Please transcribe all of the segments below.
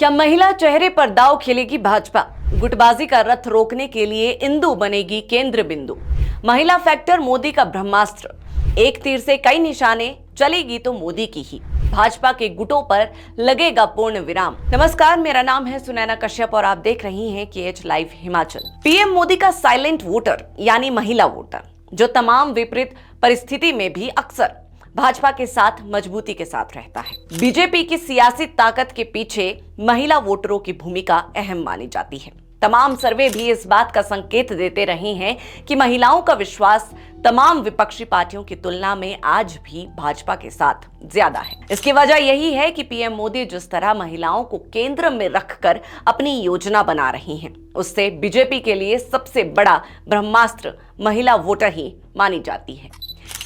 क्या महिला चेहरे पर दांव खेलेगी भाजपा? गुटबाजी का रथ रोकने के लिए इंदु बनेगी केंद्र बिंदु। महिला फैक्टर मोदी का ब्रह्मास्त्र। एक तीर से कई निशाने, चलेगी तो मोदी की ही। भाजपा के गुटों पर लगेगा पूर्ण विराम। नमस्कार, मेरा नाम है सुनैना कश्यप और आप देख रही हैं KH live Himachal. PM Modi का साइलेंट वोटर यानी महिला वोटर, जो तमाम विपरीत परिस्थिति में भी अक्सर भाजपा के साथ मजबूती के साथ रहता है। बीजेपी की सियासी ताकत के पीछे महिला वोटरों की भूमिका अहम मानी जाती है। तमाम सर्वे भी इस बात का संकेत देते रहे हैं कि महिलाओं का विश्वास तमाम विपक्षी पार्टियों की तुलना में आज भी भाजपा के साथ ज्यादा है। इसकी वजह यही है कि पीएम मोदी जिस तरह महिलाओं को केंद्र में रखकर अपनी योजना बना रही हैं, उससे बीजेपी के लिए सबसे बड़ा ब्रह्मास्त्र महिला वोटर ही मानी जाती है।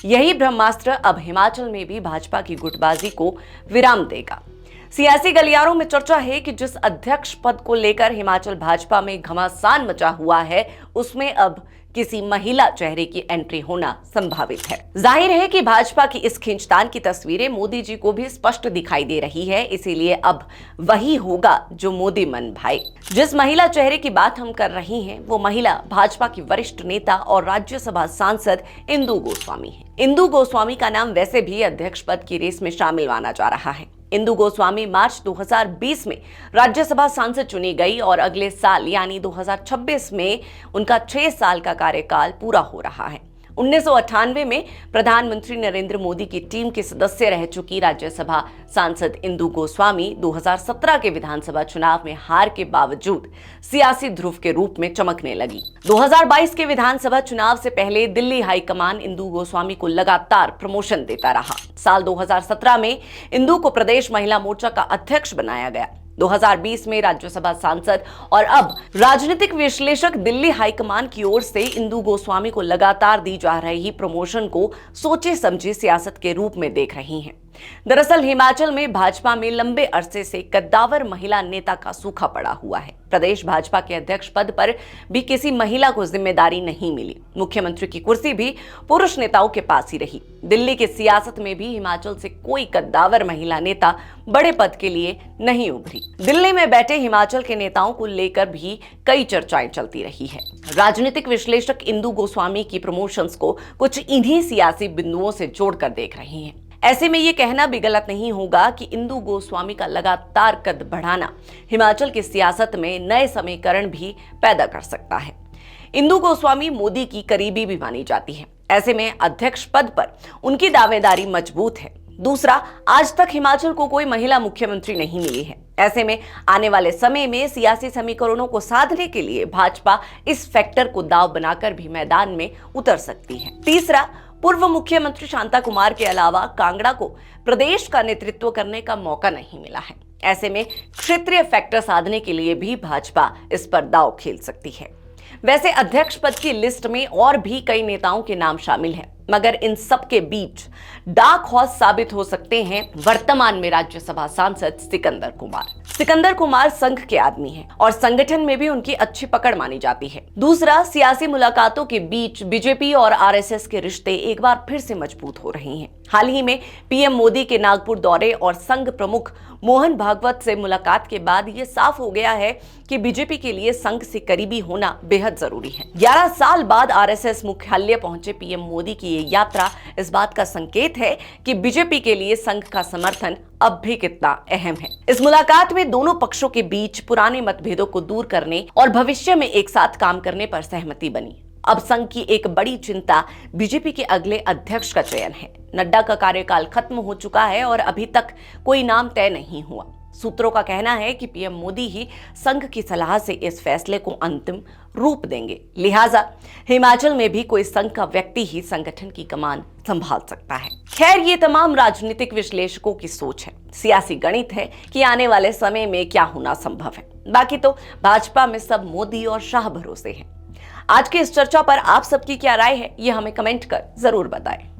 यही ब्रह्मास्त्र अब हिमाचल में भी भाजपा की गुटबाजी को विराम देगा। सियासी गलियारों में चर्चा है कि जिस अध्यक्ष पद को लेकर हिमाचल भाजपा में घमासान मचा हुआ है, उसमें अब किसी महिला चेहरे की एंट्री होना संभावित है। जाहिर है कि भाजपा की इस खींचतान की तस्वीरें मोदी जी को भी स्पष्ट दिखाई दे रही है, इसीलिए अब वही होगा जो मोदी मन भाए। जिस महिला चेहरे की बात हम कर रही हैं, वो महिला भाजपा की वरिष्ठ नेता और राज्यसभा सांसद इंदु गोस्वामी है। इंदु गोस्वामी का नाम वैसे भी अध्यक्ष पद की रेस में शामिल माना जा रहा है। इंदु गोस्वामी मार्च 2020 में राज्यसभा सांसद चुनी गई और अगले साल यानी 2026 में उनका 6 साल का कार्यकाल पूरा हो रहा है। 1998 में प्रधानमंत्री नरेंद्र मोदी की टीम के सदस्य रह चुकी राज्यसभा सांसद इंदु गोस्वामी 2017 के विधानसभा चुनाव में हार के बावजूद सियासी ध्रुव के रूप में चमकने लगी। 2022 के विधानसभा चुनाव से पहले दिल्ली हाईकमान इंदु गोस्वामी को लगातार प्रमोशन देता रहा। साल 2017 में इंदु को प्रदेश महिला मोर्चा का अध्यक्ष बनाया गया। 2020 में राज्यसभा सांसद और अब राजनीतिक विश्लेषक दिल्ली हाईकमान की ओर से इंदु गोस्वामी को लगातार दी जा रही प्रमोशन को सोचे समझे सियासत के रूप में देख रही हैं। दरअसल हिमाचल में भाजपा में लंबे अरसे से कद्दावर महिला नेता का सूखा पड़ा हुआ है। प्रदेश भाजपा के अध्यक्ष पद पर भी किसी महिला को जिम्मेदारी नहीं मिली। मुख्यमंत्री की कुर्सी भी पुरुष नेताओं के पास ही रही। दिल्ली की सियासत में भी हिमाचल से कोई कद्दावर महिला नेता बड़े पद के लिए नहीं उभरी। दिल्ली में बैठे हिमाचल के नेताओं को लेकर भी कई चर्चाएं चलती रही है। राजनीतिक विश्लेषक इंदु गोस्वामी की प्रमोशंस को कुछ इन्हीं सियासी बिंदुओं से जोड़कर देख रहे हैं। ऐसे में ये कहना भी गलत नहीं होगा कि इंदु गोस्वामी का लगातार कद बढ़ाना हिमाचल की सियासत में नए समीकरण भी पैदा कर सकता है। इंदु गोस्वामी मोदी की करीबी भी मानी जाती है। ऐसे में अध्यक्ष पद पर उनकी दावेदारी मजबूत है। दूसरा, आज तक हिमाचल को कोई महिला मुख्यमंत्री नहीं मिली है। ऐसे में आने वाले समय में सियासी समीकरणों को साधने के लिए भाजपा इस फैक्टर को दांव बनाकर भी मैदान में उतर सकती है। तीसरा, पूर्व मुख्यमंत्री शांता कुमार के अलावा कांगड़ा को प्रदेश का नेतृत्व करने का मौका नहीं मिला है। ऐसे में क्षेत्रीय फैक्टर साधने के लिए भी भाजपा इस पर दांव खेल सकती है। वैसे अध्यक्ष पद की लिस्ट में और भी कई नेताओं के नाम शामिल हैं, मगर इन सब के बीच डार्क हॉर्स साबित हो सकते हैं वर्तमान में राज्यसभा सांसद सिकंदर कुमार। सिकंदर कुमार संघ के आदमी हैं और संगठन में भी उनकी अच्छी पकड़ मानी जाती है। दूसरा, सियासी मुलाकातों के बीच बीजेपी और RSS के रिश्ते एक बार फिर से मजबूत हो रहे हैं। हाल ही में पीएम मोदी के नागपुर दौरे और संघ प्रमुख मोहन भागवत से मुलाकात के बाद ये साफ हो गया है कि बीजेपी के लिए संघ से करीबी होना बेहद जरूरी है। 11 साल बाद RSS मुख्यालय पहुंचे पीएम मोदी की ये यात्रा इस बात का संकेत है कि बीजेपी के लिए संघ का समर्थन अब भी कितना अहम है। इस मुलाकात में दोनों पक्षों के बीच पुराने मतभेदों को दूर करने और भविष्य में एक साथ काम करने पर सहमति बनी। अब संघ की एक बड़ी चिंता बीजेपी के अगले अध्यक्ष का चयन है। नड्डा का कार्यकाल खत्म हो चुका है और अभी तक कोई नाम तय नहीं हुआ। सूत्रों का कहना है कि पीएम मोदी ही संघ की सलाह से इस फैसले को अंतिम रूप देंगे। लिहाजा हिमाचल में भी कोई संघ का व्यक्ति ही संगठन की कमान संभाल सकता है। खैर, ये तमाम राजनीतिक विश्लेषकों की सोच है। सियासी गणित है कि आने वाले समय में क्या होना संभव है। बाकी तो भाजपा में सब मोदी और शाह भरोसे हैं। आज की इस चर्चा पर आप सबकी क्या राय है, ये हमें कमेंट कर जरूर बताएं।